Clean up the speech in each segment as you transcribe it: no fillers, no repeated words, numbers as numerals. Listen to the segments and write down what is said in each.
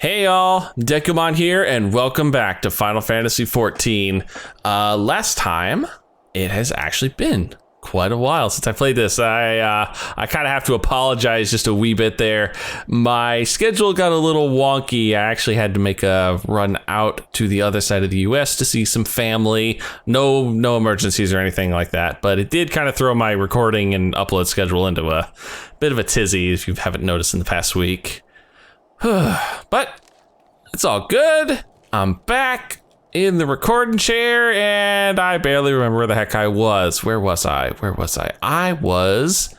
Hey y'all, Dekumon here, and welcome back to Final Fantasy XIV. Last time, it has actually been quite a while since I played this. I kind of have to apologize just a wee bit there. My schedule got a little wonky. I actually had to make a run out to the other side of the US to see some family. No emergencies or anything like that, but it did kind of throw my recording and upload schedule into a bit of a tizzy, if you haven't noticed in the past week. But it's all good. I'm back in the recording chair and I barely remember where the heck I was. Where was I? I was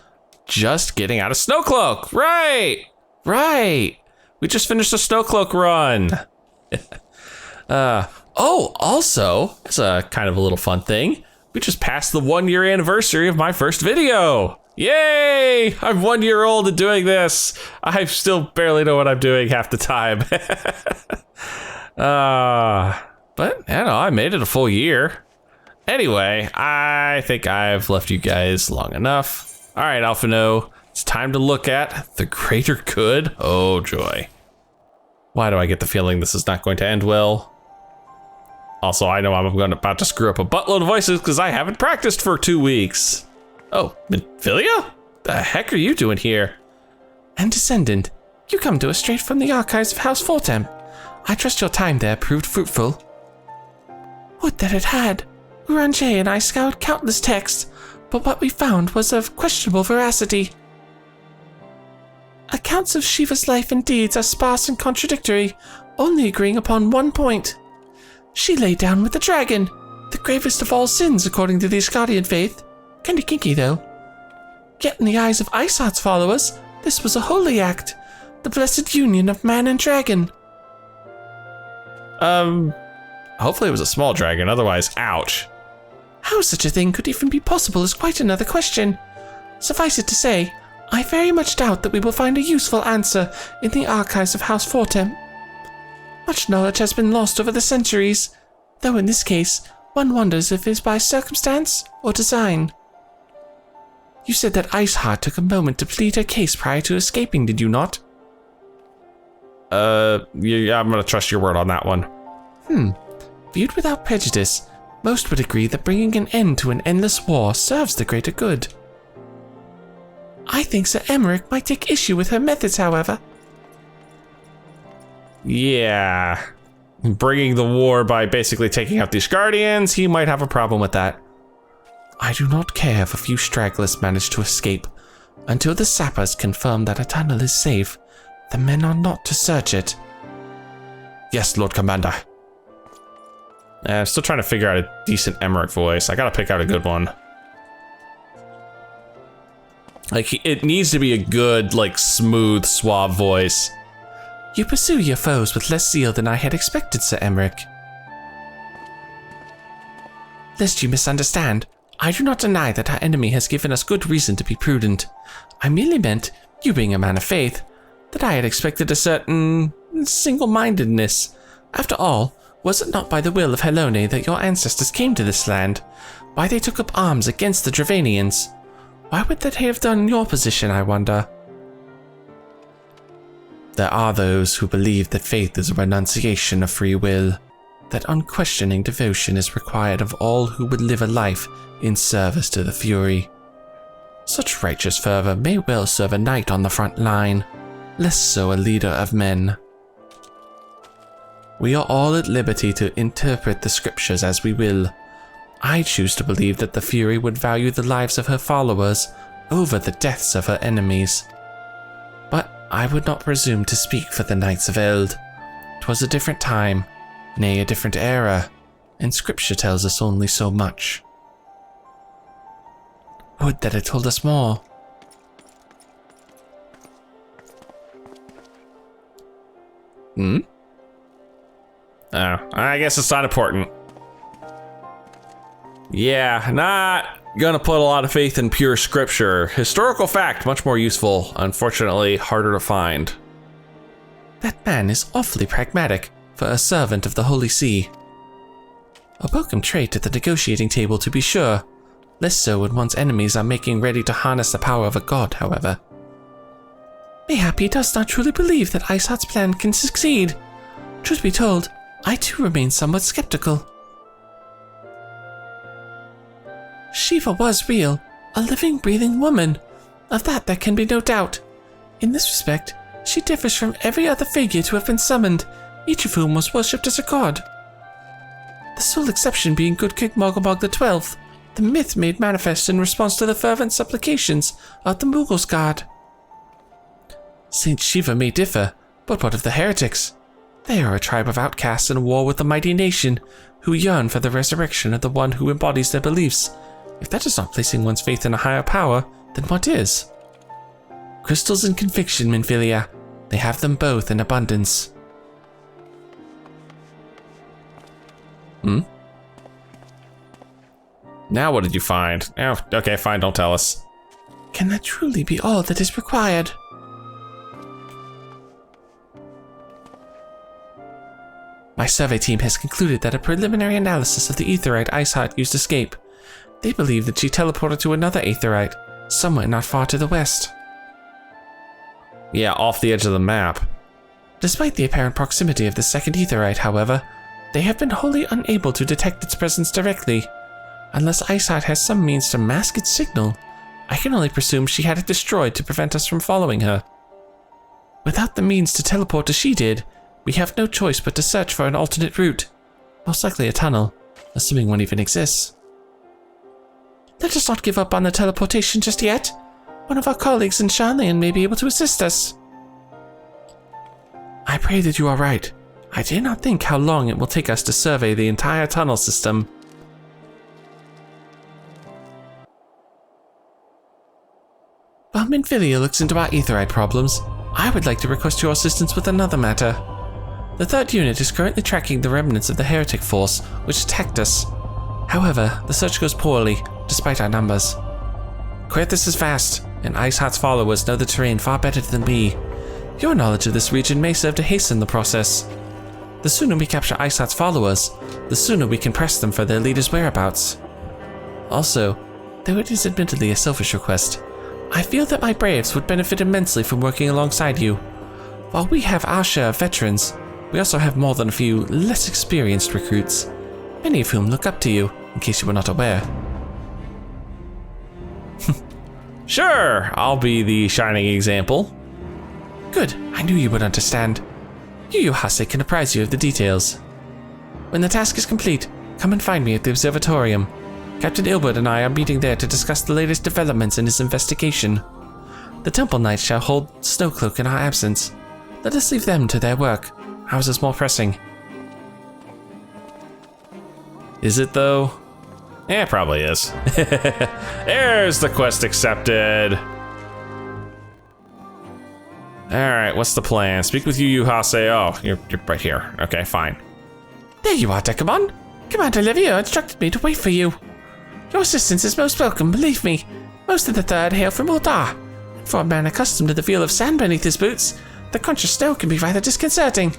just getting out of Snowcloak. Right. We just finished the Snowcloak run. Also, it's a kind of a little fun thing. We just passed the 1 year anniversary of my first video. Yay! I'm 1 year old and doing this. I still barely know what I'm doing half the time. But I made it a full year. Anyway, I think I've left you guys long enough. All right, Alphino, it's time to look at the greater good. Oh joy. Why do I get the feeling this is not going to end well? Also, I know I'm about to screw up a buttload of voices because I haven't practiced for 2 weeks. Oh, Minfilia? The heck are you doing here? And Descendant, you come to us straight from the archives of House Fortem. I trust your time there proved fruitful. Would that it had. Uranjay and I scoured countless texts, but what we found was of questionable veracity. Accounts of Shiva's life and deeds are sparse and contradictory, only agreeing upon one point. She lay down with the dragon, the gravest of all sins according to the Asgardian faith. Kinda kinky though. Yet in the eyes of Iceheart's followers, this was a holy act, the blessed union of man and dragon. Hopefully it was a small dragon, otherwise, ouch. How such a thing could even be possible is quite another question. Suffice it to say, I very much doubt that we will find a useful answer in the archives of House Fortem. Much knowledge has been lost over the centuries, though in this case, one wonders if it is by circumstance or design. You said that Iceheart took a moment to plead her case prior to escaping, did you not? Yeah, I'm gonna trust your word on that one. Viewed without prejudice, most would agree that bringing an end to an endless war serves the greater good. I think Sir Emmerich might take issue with her methods, however. Yeah. Bringing the war by basically taking out these guardians, he might have a problem with that. I do not care if a few stragglers manage to escape. Until the sappers confirm that a tunnel is safe, the men are not to search it. Yes, Lord Commander. I'm still trying to figure out a decent Emmerich voice. I gotta pick out a good one. Like, it needs to be a good, like, smooth, suave voice. You pursue your foes with less zeal than I had expected, Sir Emmerich. Lest you misunderstand, I do not deny that our enemy has given us good reason to be prudent. I merely meant, you being a man of faith, that I had expected a certain single-mindedness. After all, was it not by the will of Helone that your ancestors came to this land? Why they took up arms against the Dravanians? Why would they have done in your position, I wonder? There are those who believe that faith is a renunciation of free will, that unquestioning devotion is required of all who would live a life in service to the Fury. Such righteous fervor may well serve a knight on the front line, less so a leader of men. We are all at liberty to interpret the scriptures as we will. I choose to believe that the Fury would value the lives of her followers over the deaths of her enemies. But I would not presume to speak for the Knights of Eld. 'Twas a different time, nay, a different era, and scripture tells us only so much. Would that it told us more. Oh, I guess it's not important. Yeah, not gonna put a lot of faith in pure scripture. Historical fact, much more useful. Unfortunately, harder to find. That man is awfully pragmatic for a servant of the Holy See. A welcome trait at the negotiating table, to be sure. Less so when one's enemies are making ready to harness the power of a god, however. Mayhap he does not truly believe that Iceheart's plan can succeed. Truth be told, I too remain somewhat skeptical. Shiva was real, a living, breathing woman. Of that there can be no doubt. In this respect, she differs from every other figure to have been summoned, each of whom was worshipped as a god. The sole exception being good King Mogomog XII, the myth made manifest in response to the fervent supplications of the Mughals god. Saint Shiva may differ, but what of the heretics? They are a tribe of outcasts in war with a mighty nation, who yearn for the resurrection of the one who embodies their beliefs. If that is not placing one's faith in a higher power, then what is? Crystals and conviction, Minfilia. They have them both in abundance. Now what did you find? Oh, okay, fine, don't tell us. Can that truly be all that is required? My survey team has concluded that a preliminary analysis of the aetheryte Iceheart used escape. They believe that she teleported to another aetheryte, somewhere not far to the west. Yeah, off the edge of the map. Despite the apparent proximity of the second aetheryte, however, they have been wholly unable to detect its presence directly. Unless Iceheart has some means to mask its signal, I can only presume she had it destroyed to prevent us from following her. Without the means to teleport as she did, we have no choice but to search for an alternate route, most likely a tunnel, assuming one even exists. Let us not give up on the teleportation just yet. One of our colleagues in Garlean may be able to assist us. I pray that you are right. I dare not think how long it will take us to survey the entire tunnel system. While Minfilia looks into our aetheryte problems, I would like to request your assistance with another matter. The third unit is currently tracking the remnants of the heretic force, which attacked us. However, the search goes poorly, despite our numbers. Querthus is vast, and Iceheart's followers know the terrain far better than we. Your knowledge of this region may serve to hasten the process. The sooner we capture Iceheart's followers, the sooner we can press them for their leader's whereabouts. Also, though it is admittedly a selfish request, I feel that my braves would benefit immensely from working alongside you. While we have our share of veterans, we also have more than a few less experienced recruits, many of whom look up to you, in case you were not aware. Sure, I'll be the shining example. Good, I knew you would understand. Yuyuhase can apprise you of the details. When the task is complete, come and find me at the observatorium. Captain Ilbert and I are meeting there to discuss the latest developments in his investigation. The Temple Knights shall hold Snowcloak in our absence. Let us leave them to their work. Ours is more pressing. Is it though? Yeah, it probably is. There's the quest accepted. Alright, what's the plan? Speak with Yuyuhase. Oh, you're right here. Okay, fine. There you are, Dekumon. Commander Livio instructed me to wait for you. Your assistance is most welcome, believe me. Most of the third hail from Uldar. For a man accustomed to the feel of sand beneath his boots, the crunch of snow can be rather disconcerting.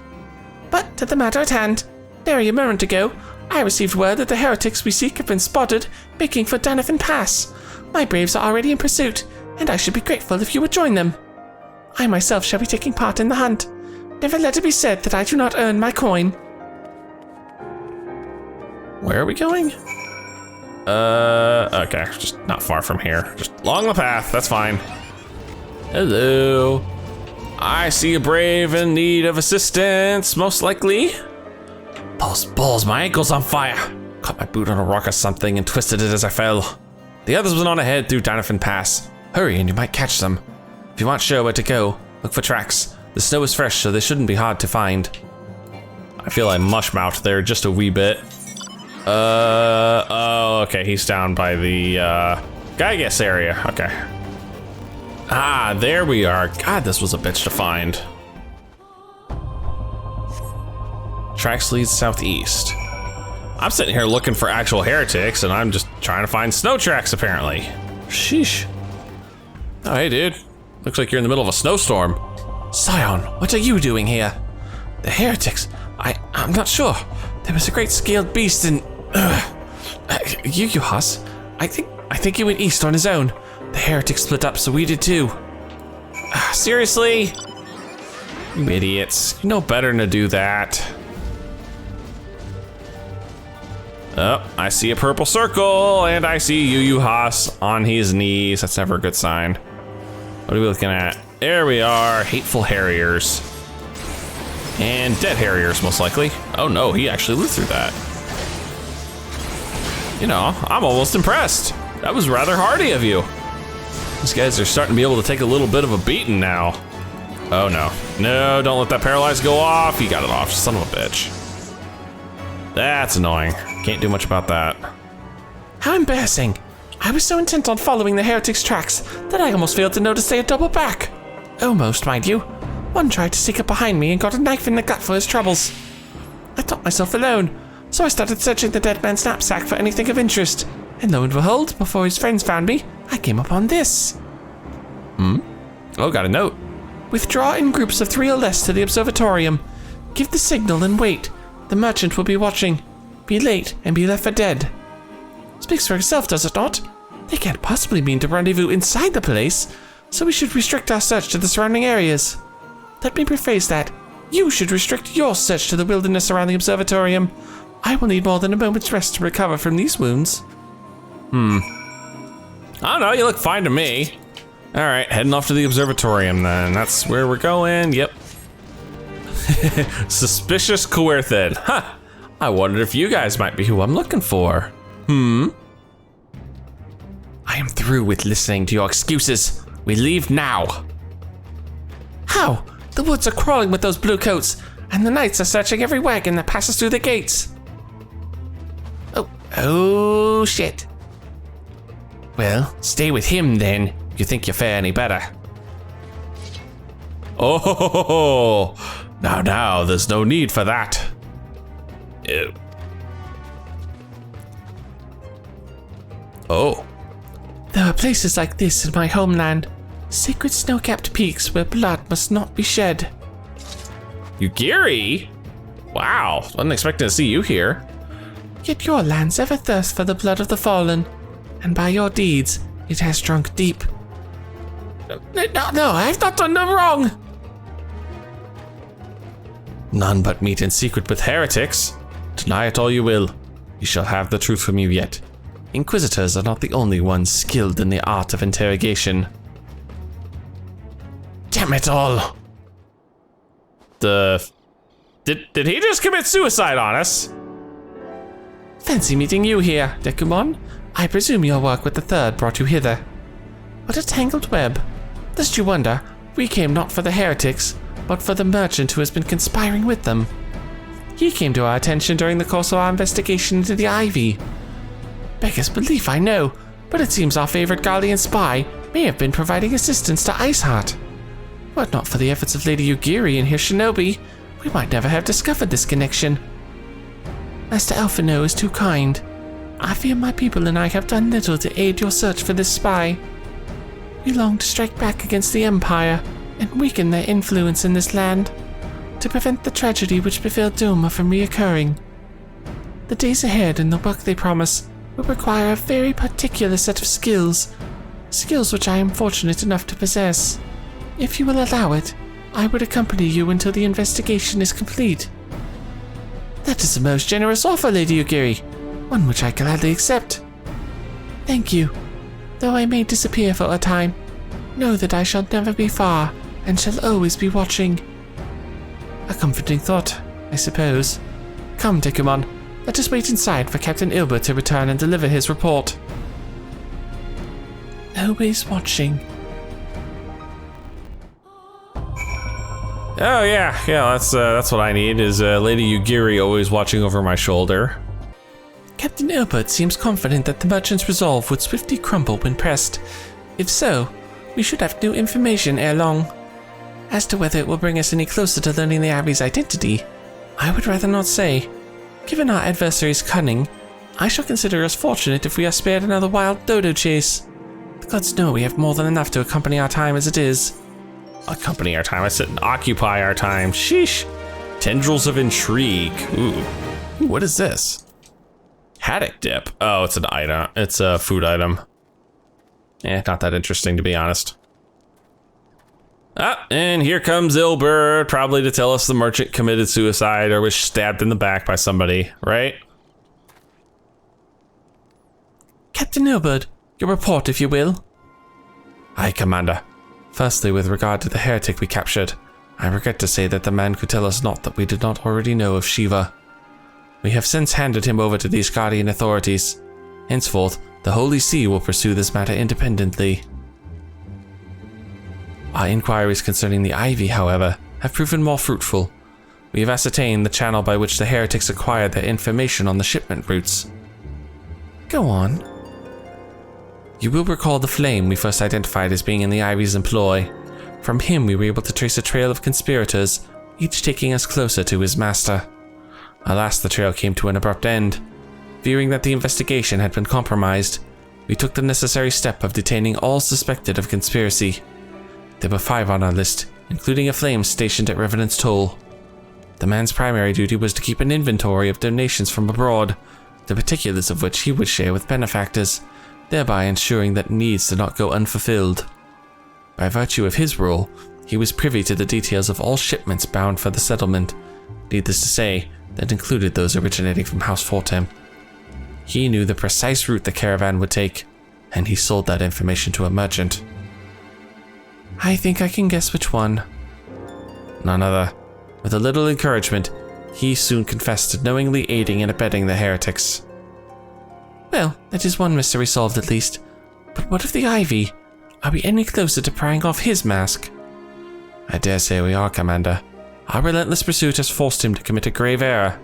But to the matter at hand, barely a moment ago, I received word that the heretics we seek have been spotted making for Danathan Pass. My braves are already in pursuit, and I should be grateful if you would join them. I myself shall be taking part in the hunt. Never let it be said that I do not earn my coin. Where are we going? Okay, just not far from here. Just along the path, that's fine. Hello. I see a brave in need of assistance, most likely. Those balls, my ankle's on fire. Caught my boot on a rock or something and twisted it as I fell. The others went on ahead through Danathan Pass. Hurry and you might catch them. If you aren't sure where to go, look for tracks. The snow is fresh, so they shouldn't be hard to find. I feel I mush-mouthed there just a wee bit. Oh, okay, he's down by the, Gygas area, okay. Ah, there we are. God, this was a bitch to find. Tracks lead southeast. I'm sitting here looking for actual heretics, and I'm just trying to find snow tracks, apparently. Sheesh. Oh, hey, dude. Looks like you're in the middle of a snowstorm. Scion, what are you doing here? The heretics? I'm not sure. There was a great scaled beast in... Yuyuhas? I think he went east on his own. The heretics split up, so we did too. Seriously? You idiots. You know better than to do that. Oh, I see a purple circle, and I see Yu Haas on his knees. That's never a good sign. What are we looking at? There we are, hateful harriers. And dead harriers, most likely. Oh no, he actually lived through that. You know, I'm almost impressed. That was rather hardy of you. These guys are starting to be able to take a little bit of a beating now. Oh no. No, don't let that paralyze go off. He got it off, son of a bitch. That's annoying. Can't do much about that. How embarrassing. I was so intent on following the heretics' tracks that I almost failed to notice they had doubled back. Almost, mind you. One tried to sneak up behind me and got a knife in the gut for his troubles. I thought myself alone, so I started searching the dead man's knapsack for anything of interest. And lo and behold, before his friends found me, I came upon this. Oh, got a note. Withdraw in groups of 3 or less to the observatorium. Give the signal and wait. The merchant will be watching. Be late and be left for dead. Speaks for itself, does it not? They can't possibly mean to rendezvous inside the place, so we should restrict our search to the surrounding areas. Let me rephrase that. You should restrict your search to the wilderness around the observatorium. I will need more than a moment's rest to recover from these wounds. I don't know, you look fine to me. All right, heading off to the observatorium then. That's where we're going, yep. Suspicious Coerthid. Huh, I wondered if you guys might be who I'm looking for. I am through with listening to your excuses. We leave now. How? The woods are crawling with those blue coats, and the knights are searching every wagon that passes through the gates. Oh shit. Well, stay with him then. You think you fare any better. Oh, now, there's no need for that. Ew. Oh. There are places like this in my homeland. Sacred snow-capped peaks where blood must not be shed. Yugiri? Wow, wasn't expecting to see you here. Yet your lands ever thirst for the blood of the fallen, and by your deeds, it has drunk deep. No, I've not done no wrong. None but meet in secret with heretics. Deny it all you will. You shall have the truth from you yet. Inquisitors are not the only ones skilled in the art of interrogation. Damn it all. Did he just commit suicide on us? Fancy meeting you here, Dekumon. I presume your work with the Third brought you hither. What a tangled web. Lest you wonder, we came not for the heretics, but for the merchant who has been conspiring with them. He came to our attention during the course of our investigation into the Ivy. Beggars belief, I know, but it seems our favorite Garlean spy may have been providing assistance to Iceheart. Were it not for the efforts of Lady Yugiri and her shinobi, we might never have discovered this connection. Master Alphino is too kind. I fear my people and I have done little to aid your search for this spy. We long to strike back against the Empire and weaken their influence in this land, to prevent the tragedy which befell Doma from reoccurring. The days ahead and the work they promise will require a very particular set of skills which I am fortunate enough to possess. If you will allow it, I would accompany you until the investigation is complete. That is a most generous offer, Lady Yugiri, one which I gladly accept. Thank you. Though I may disappear for a time, know that I shall never be far and shall always be watching. A comforting thought, I suppose. Come, Dekumon, let us wait inside for Captain Ilbert to return and deliver his report. Always watching. Oh yeah, that's what I need, is Lady Yugiri always watching over my shoulder. Captain Ilbert seems confident that the merchant's resolve would swiftly crumble when pressed. If so, we should have new information ere long. As to whether it will bring us any closer to learning the Abbey's identity, I would rather not say. Given our adversary's cunning, I shall consider us fortunate if we are spared another wild dodo chase. The gods know we have more than enough to accompany our time as it is. Accompany our time, I said occupy our time. Sheesh. Tendrils of intrigue. Ooh, what is this? Haddock dip. Oh, it's an item. It's a food item. Not that interesting, to be honest. And here comes Ilbert, probably to tell us the merchant committed suicide or was stabbed in the back by somebody, right? Captain Ilbert, your report, if you will. Aye, Commander. Firstly, with regard to the heretic we captured, I regret to say that the man could tell us naught that we did not already know of Shiva. We have since handed him over to the Asgardian authorities. Henceforth, the Holy See will pursue this matter independently. Our inquiries concerning the Ivy, however, have proven more fruitful. We have ascertained the channel by which the heretics acquired their information on the shipment routes. Go on. You will recall the flame we first identified as being in the Ivy's employ. From him we were able to trace a trail of conspirators, each taking us closer to his master. Alas, the trail came to an abrupt end. Fearing that the investigation had been compromised, we took the necessary step of detaining all suspected of conspiracy. There were 5 on our list, including a flame stationed at Revenant's Toll. The man's primary duty was to keep an inventory of donations from abroad, the particulars of which he would share with benefactors, thereby ensuring that needs did not go unfulfilled. By virtue of his role, he was privy to the details of all shipments bound for the settlement, needless to say, that included those originating from House Fortem. He knew the precise route the caravan would take, and he sold that information to a merchant. I think I can guess which one. None other. With a little encouragement, he soon confessed to knowingly aiding and abetting the heretics. Well, that is one mystery solved at least. But what of the Ivy? Are we any closer to prying off his mask? I dare say we are, Commander. Our relentless pursuit has forced him to commit a grave error.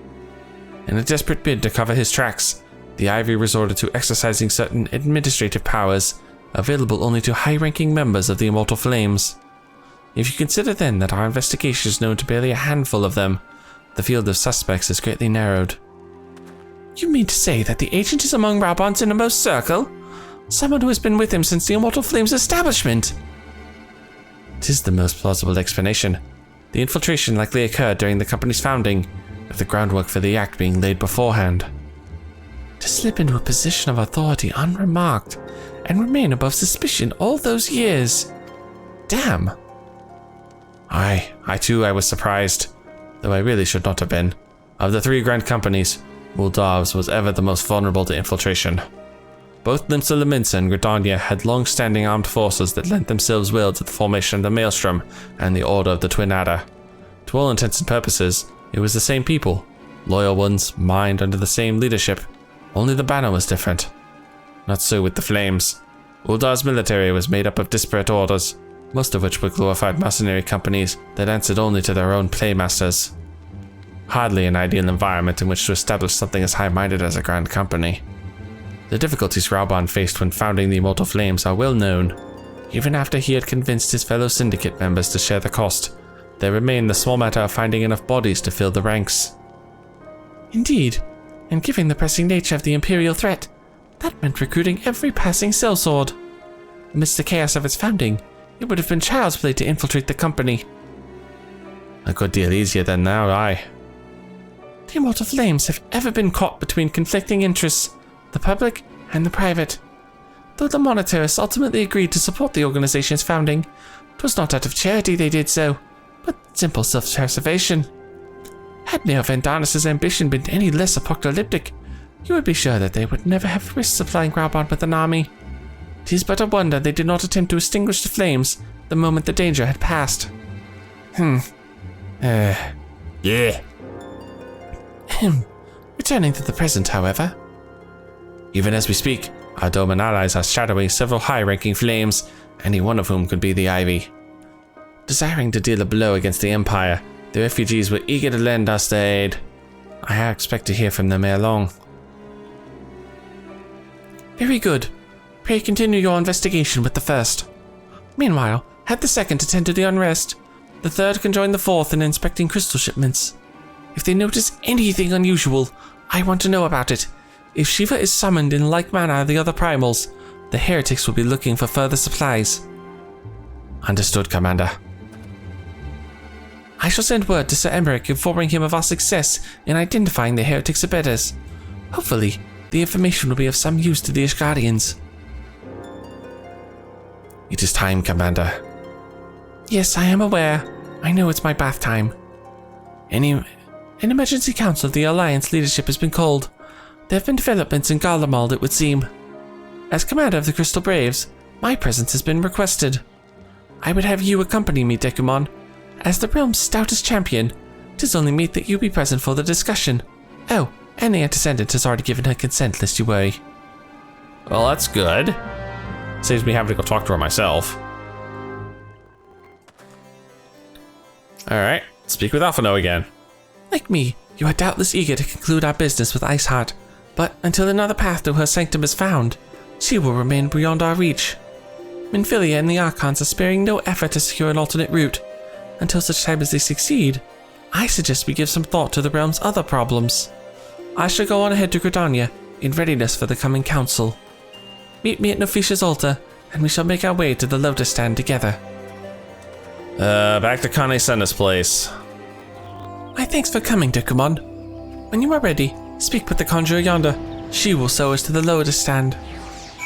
In a desperate bid to cover his tracks, the Ivy resorted to exercising certain administrative powers available only to high-ranking members of the Immortal Flames. If you consider then that our investigation is known to barely a handful of them, the field of suspects is greatly narrowed. You mean to say that the agent is among Raubon's innermost circle? Someone who has been with him since the Immortal Flames establishment? 'Tis the most plausible explanation. The infiltration likely occurred during the company's founding, with the groundwork for the act being laid beforehand. To slip into a position of authority unremarked, and remain above suspicion all those years. Damn. I was surprised, though I really should not have been. Of the 3 grand companies, Muldav's was ever the most vulnerable to infiltration. Both Limsa Leminsa and Gridania had long-standing armed forces that lent themselves well to the formation of the Maelstrom and the Order of the Twin Adder. To all intents and purposes, it was the same people, loyal ones, mined under the same leadership, only the banner was different. Not so with the Flames. Uldar's military was made up of disparate orders, most of which were glorified mercenary companies that answered only to their own playmasters. Hardly an ideal environment in which to establish something as high-minded as a grand company. The difficulties Raubon faced when founding the Immortal Flames are well known. Even after he had convinced his fellow syndicate members to share the cost, there remained the small matter of finding enough bodies to fill the ranks. Indeed, and given the pressing nature of the Imperial threat, that meant recruiting every passing sellsword. Amidst the chaos of its founding, it would have been child's play to infiltrate the company. A good deal easier than now, aye. The Immortal Flames have ever been caught between conflicting interests, the public and the private. Though the monetarists ultimately agreed to support the organization's founding, it was not out of charity they did so, but simple self-preservation. Had Neo Vandarnis' ambition been any less apocalyptic, you would be sure that they would never have risked supplying Raubon with an army. 'Tis but a wonder they did not attempt to extinguish the flames the moment the danger had passed. Yeah. Returning to the present, however. Even as we speak, our Doman allies are shadowing several high-ranking Flames, any one of whom could be the Ivy. Desiring to deal a blow against the Empire, the refugees were eager to lend us their aid. I expect to hear from them ere long. Very good. Pray continue your investigation with the first. Meanwhile, have the second attend to the unrest. The third can join the fourth in inspecting crystal shipments. If they notice anything unusual, I want to know about it. If Shiva is summoned in like manner the other primals, the heretics will be looking for further supplies. Understood, Commander. I shall send word to Sir Emmerich informing him of our success in identifying the heretics' abettors. Hopefully, the information will be of some use to the Asgardians. It is time, Commander. Yes, I am aware. I know it's my bath time. An emergency council of the Alliance leadership has been called. There have been developments in Garlemald, it would seem. As commander of the Crystal Braves, my presence has been requested. I would have you accompany me, Dekumon. As the realm's stoutest champion, 'tis only meet that you be present for the discussion. Oh, and the antecedent has already given her consent, lest you worry. Well, that's good. Saves me having to go talk to her myself. Alright, speak with Alphino again. Like me, you are doubtless eager to conclude our business with Iceheart, but until another path to her sanctum is found, she will remain beyond our reach. Minfilia and the Archons are sparing no effort to secure an alternate route. Until such time as they succeed, I suggest we give some thought to the realm's other problems. I shall go on ahead to Gridania, in readiness for the coming council. Meet me at Nofisha's altar, and we shall make our way to the Lotus Stand together. Back to Kane Senna's place. My thanks for coming, Dekumon. When you are ready, speak with the conjurer yonder. She will show us to the Lotus Stand.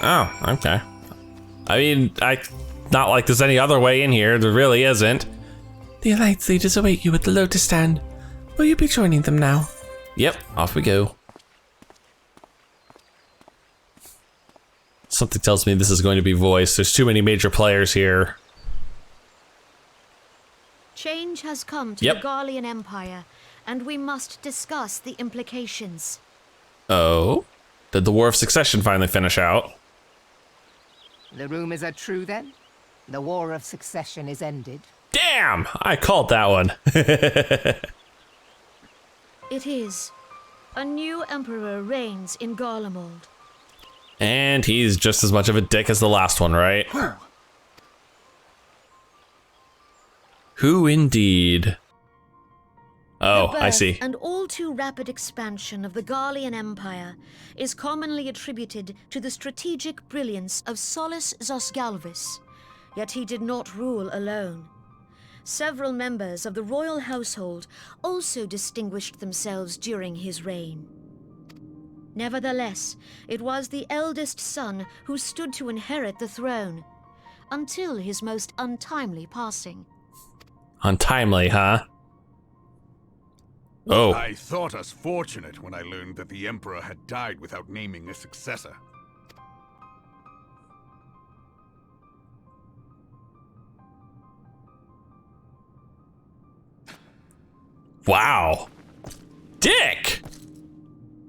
Oh, okay. I mean, not like there's any other way in here. There really isn't. The Alliance leaders await you at the Lotus Stand. Will you be joining them now? Yep, off we go. Something tells me this is going to be voice. There's too many major players here. Change has come to the Garlean Empire, and we must discuss the implications. Oh? Did the War of Succession finally finish out? The rumors are true then? The War of Succession is ended? Damn! I called that one. It is. A new emperor reigns in Garlemald. And he's just as much of a dick as the last one, right? Who indeed? Oh, I see. And all too rapid expansion of the Garlean Empire is commonly attributed to the strategic brilliance of Solus Zosgalvis, yet he did not rule alone. Several members of the royal household also distinguished themselves during his reign. Nevertheless, it was the eldest son who stood to inherit the throne, until his most untimely passing. Untimely, huh? Oh. I thought us fortunate when I learned that the Emperor had died without naming a successor. Wow. Dick!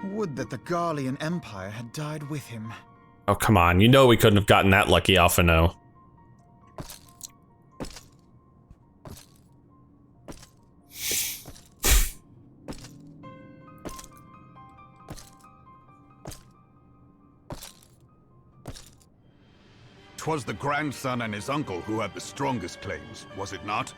Would that the Garlean Empire had died with him. Oh, come on. You know we couldn't have gotten that lucky, Alphino. Twas the grandson and his uncle who had the strongest claims, was it not?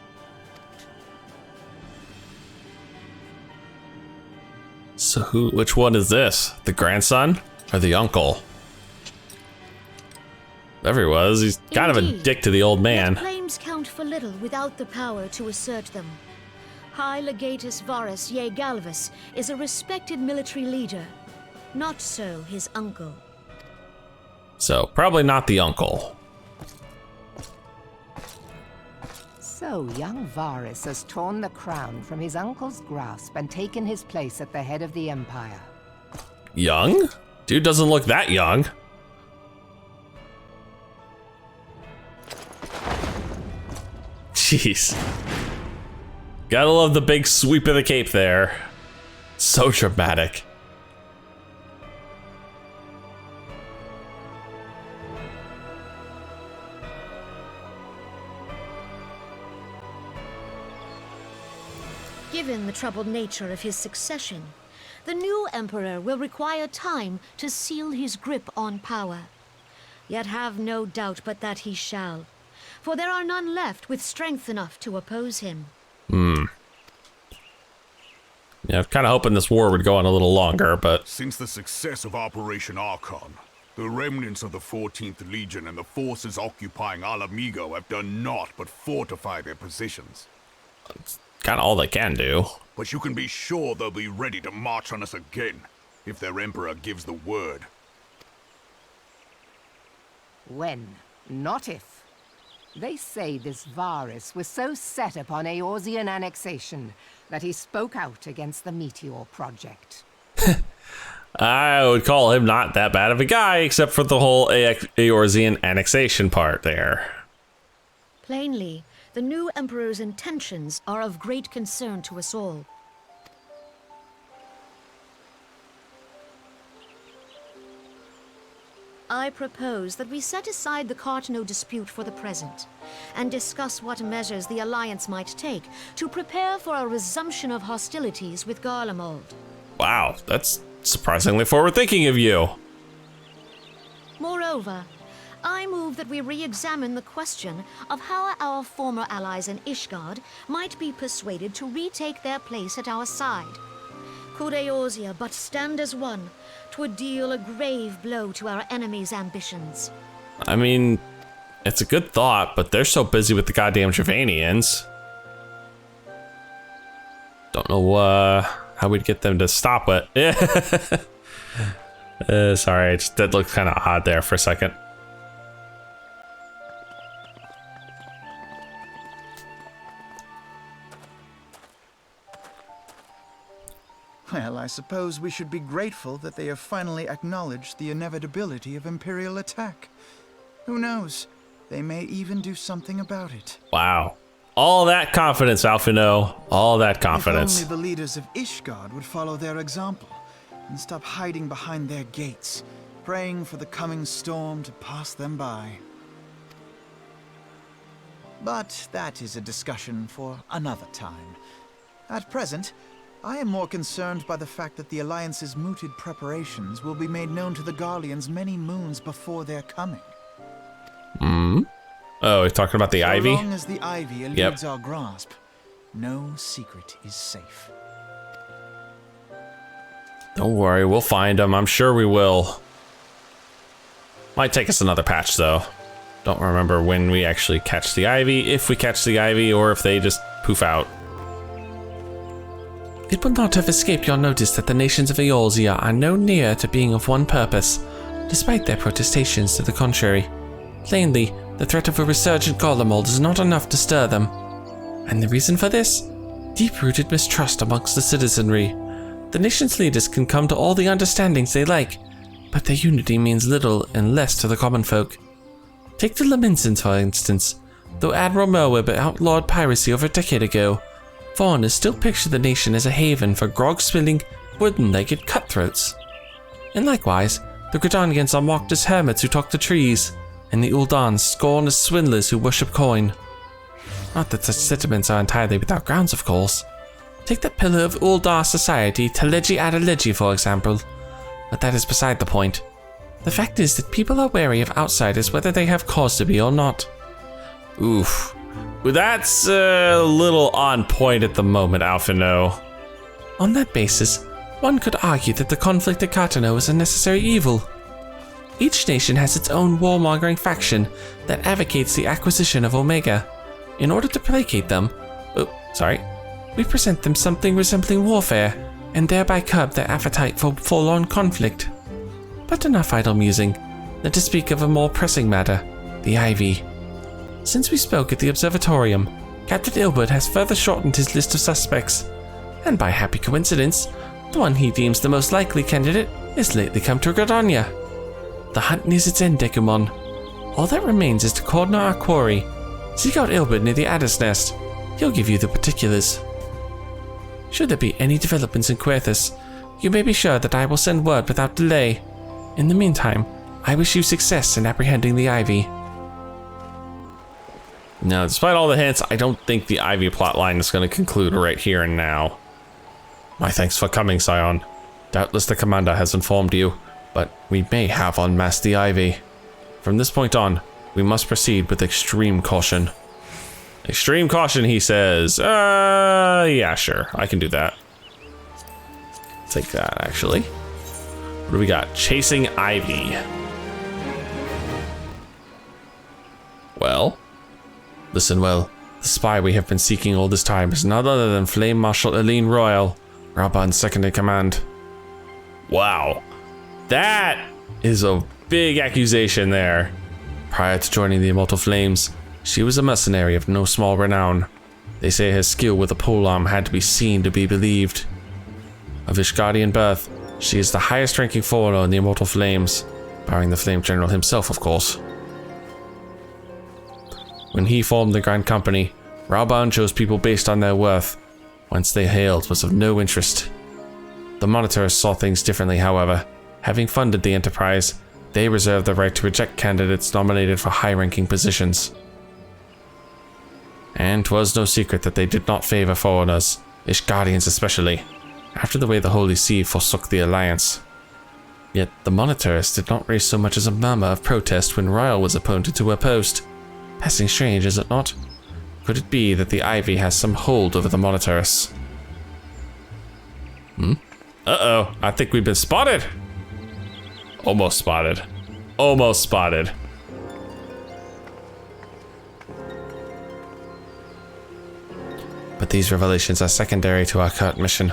So which one is this? The grandson or the uncle? Whoever he was, he's kind of a dick to the old man. Yet claims count for little without the power to assert them. High Legatus Varus Ye Galvus is a respected military leader. Not so his uncle. So probably not the uncle. So young Varus has torn the crown from his uncle's grasp and taken his place at the head of the Empire. Young? Dude doesn't look that young. Jeez. Gotta love the big sweep of the cape there. So dramatic. Given the troubled nature of his succession, the new emperor will require time to seal his grip on power. Yet have no doubt but that he shall, for there are none left with strength enough to oppose him. Yeah, I'm kind of hoping this war would go on a little longer, but... Since the success of Operation Archon, the remnants of the 14th Legion and the forces occupying Alamigo have done naught but fortify their positions. Kind of all they can do. But you can be sure they'll be ready to march on us again, if their emperor gives the word. When, not if. They say this Varus was so set upon Eorzean annexation that he spoke out against the Meteor Project. I would call him not that bad of a guy, except for the whole Eorzean annexation part there. Plainly, the new Emperor's intentions are of great concern to us all. I propose that we set aside the Cartano dispute for the present, and discuss what measures the Alliance might take to prepare for a resumption of hostilities with Garlemald. Wow, that's surprisingly forward-thinking of you. Moreover, I move that we re-examine the question of how our former allies in Ishgard might be persuaded to retake their place at our side. Could Eorzea but stand as one, 'twould deal a grave blow to our enemies' ambitions. I mean, it's a good thought, but they're so busy with the goddamn Travanians. Don't know how we'd get them to stop it. Sorry, that looked kind of odd there for a second. Well, I suppose we should be grateful that they have finally acknowledged the inevitability of Imperial attack. Who knows? They may even do something about it. Wow. All that confidence, Alphino. All that confidence. If only the leaders of Ishgard would follow their example and stop hiding behind their gates, praying for the coming storm to pass them by. But that is a discussion for another time. At present, I am more concerned by the fact that the Alliance's mooted preparations will be made known to the Garleans many moons before their coming. Oh, he's talking about the ivy? So long as the ivy eludes our grasp, no secret is safe. Don't worry, we'll find them. I'm sure we will. Might take us another patch, though. Don't remember when we actually catch the ivy, if we catch the ivy, or if they just poof out. It will not have escaped your notice that the nations of Eorzea are no nearer to being of one purpose, despite their protestations to the contrary. Plainly, the threat of a resurgent Garlemald is not enough to stir them. And the reason for this? Deep-rooted mistrust amongst the citizenry. The nation's leaders can come to all the understandings they like, but their unity means little and less to the common folk. Take the Laminsons, for instance. Though Admiral Merweb outlawed piracy over a decade ago, foreigners still picture the nation as a haven for grog-spilling, wooden-legged cutthroats. And likewise, the Gridanians are mocked as hermits who talk to trees, and the Uldans scorned as swindlers who worship coin. Not that such sentiments are entirely without grounds, of course. Take that pillar of Uldar society, Teleji Adeleji, for example. But that is beside the point. The fact is that people are wary of outsiders whether they have cause to be or not. Oof. Well, that's a little on point at the moment, Alphino. On that basis, one could argue that the conflict at Cartano is a necessary evil. Each nation has its own warmongering faction that advocates the acquisition of Omega. In order to placate them, we present them something resembling warfare, and thereby curb their appetite for full-on conflict. But enough idle musing. Let us speak of a more pressing matter, the Ivy. Since we spoke at the Observatorium, Captain Ilbert has further shortened his list of suspects, and by happy coincidence, the one he deems the most likely candidate has lately come to Gridania. The hunt nears its end, Dekumon. All that remains is to cordon our quarry. Seek out Ilbert near the Adder's Nest. He'll give you the particulars. Should there be any developments in Querthus, you may be sure that I will send word without delay. In the meantime, I wish you success in apprehending the Ivy. Now, despite all the hints, I don't think the Ivy plotline is going to conclude right here and now. My thanks for coming, Scion. Doubtless the commander has informed you, but we may have unmasked the Ivy. From this point on, we must proceed with extreme caution. Extreme caution, he says. Yeah, sure, I can do that. Take that, actually. What do we got? Chasing Ivy. Well? Listen well, the spy we have been seeking all this time is none other than Flame Marshal Eileen Royal, Raban's second in command. Wow. That is a big accusation there. Prior to joining the Immortal Flames, She was a mercenary of no small renown. They say her skill with a polearm had to be seen to be believed. Of Ishgardian birth, she is the highest ranking foreigner in the Immortal Flames, barring the Flame General himself, of course. When he formed the Grand Company, Raoban chose people based on their worth. Whence they hailed was of no interest. The Monitors saw things differently, however. Having funded the enterprise, they reserved the right to reject candidates nominated for high-ranking positions. And 'twas no secret that they did not favor foreigners, Ishgardians especially, after the way the Holy See forsook the Alliance. Yet the Monitors did not raise so much as a murmur of protest when Royal was appointed to her post. Passing strange, is it not? Could it be that the Ivy has some hold over the Monitors? Uh-oh, I think we've been spotted. Almost spotted. Almost spotted. But these revelations are secondary to our current mission.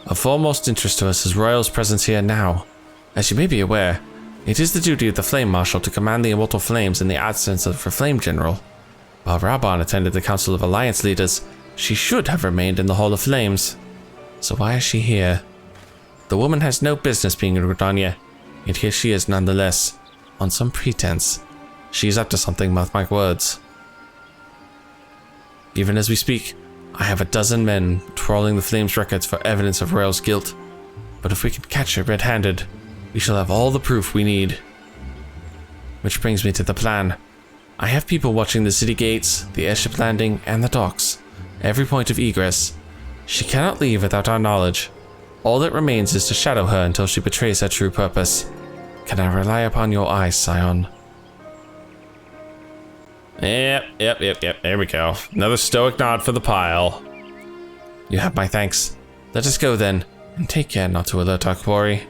Of foremost interest to us is Royal's presence here now. As you may be aware, it is the duty of the Flame Marshal to command the Immortal Flames in the absence of her Flame General. While Raoban attended the Council of Alliance Leaders, she should have remained in the Hall of Flames. So why is she here? The woman has no business being in Gridania, yet here she is nonetheless, on some pretense. She's up to something, mark my words. Even as we speak, I have a dozen men trawling the Flames records for evidence of Royal's guilt. But if we can catch her red-handed, we shall have all the proof we need. Which brings me to the plan. I have people watching the city gates, the airship landing, and the docks. Every point of egress. She cannot leave without our knowledge. All that remains is to shadow her until she betrays her true purpose. Can I rely upon your eyes, Scion? Yep. There we go. Another stoic nod for the pile. You have my thanks. Let us go then, and take care not to alert our quarry.